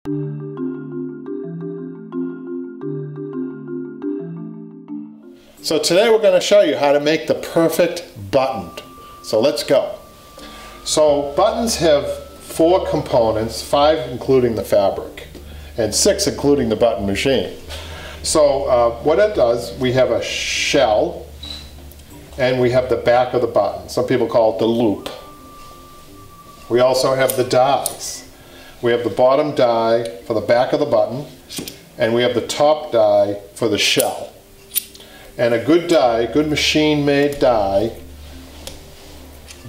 So today we're going to show you how to make the perfect button. So let's go. So buttons have 4 components, 5 including the fabric, and 6 including the button machine. So what it does, we have a shell, and we have the back of the button. Some people call it the loop. We also have the dies. We have the bottom die for the back of the button, and we have the top die for the shell. And a good die, good machine-made die,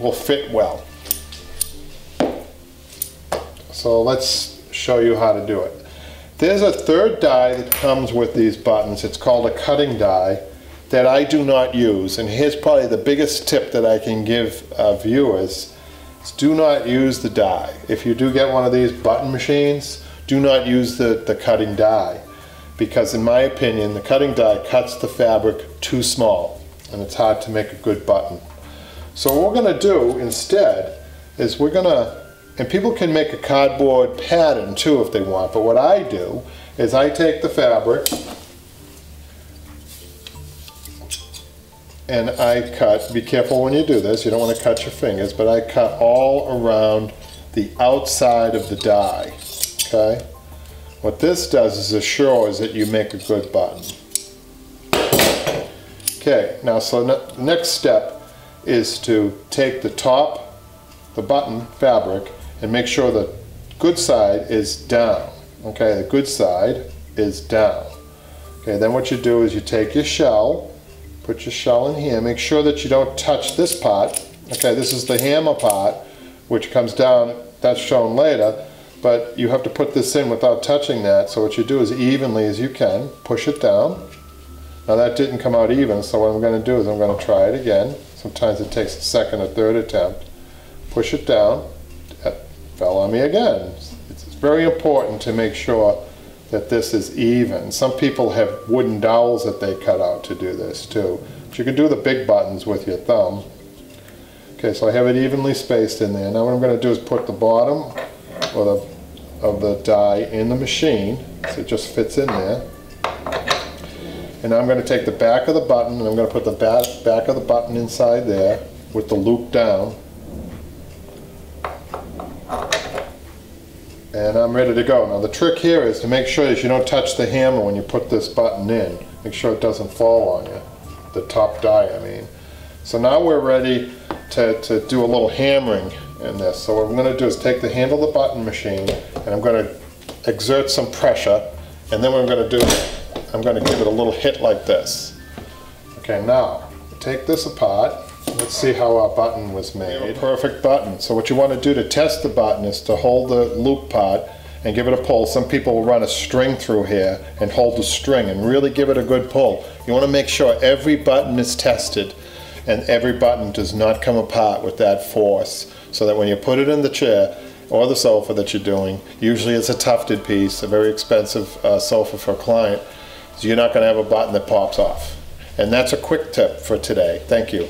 will fit well. So let's show you how to do it. There's a third die that comes with these buttons. It's called a cutting die that I do not use. And here's probably the biggest tip that I can give viewers. Is do not use the die. If you do get one of these button machines, do not use the cutting die. Because in my opinion, the cutting die cuts the fabric too small, and it's hard to make a good button. So what we're going to do instead is we're going to, and people can make a cardboard pattern too if they want, but what I do is I take the fabric and I cut, be careful when you do this, you don't want to cut your fingers, but I cut all around the outside of the die, okay? What this does is assures that you make a good button. Okay, now so the next step is to take the top, the button fabric, and make sure the good side is down. Okay, the good side is down. Okay, then what you do is you take your shell, put your shell in here, make sure that you don't touch this part. Okay, this is the hammer part, which comes down, that's shown later. But you have to put this in without touching that, so what you do is evenly as you can, push it down. Now that didn't come out even, so what I'm going to do is I'm going to try it again. Sometimes it takes a second or third attempt. Push it down. That fell on me again. It's very important to make sure that this is even. Some people have wooden dowels that they cut out to do this too. But you can do the big buttons with your thumb. Okay, so I have it evenly spaced in there. Now what I'm going to do is put the bottom of the die in the machine, so it just fits in there. And now I'm going to take the back of the button and I'm going to put the back of the button inside there with the loop down. And I'm ready to go. Now the trick here is to make sure that you don't touch the hammer when you put this button in. Make sure it doesn't fall on you. The top die, I mean. So now we're ready to do a little hammering in this. So what I'm going to do is take the handle of the button machine and I'm going to exert some pressure, and then what I'm going to do, I'm going to give it a little hit like this. Okay, now take this apart. Let's see how our button was made. A perfect button. So what you want to do to test the button is to hold the loop part and give it a pull. Some people will run a string through here and hold the string and really give it a good pull. You want to make sure every button is tested and every button does not come apart with that force, so that when you put it in the chair or the sofa that you're doing, usually it's a tufted piece, a very expensive sofa for a client, so you're not going to have a button that pops off. And that's a quick tip for today. Thank you.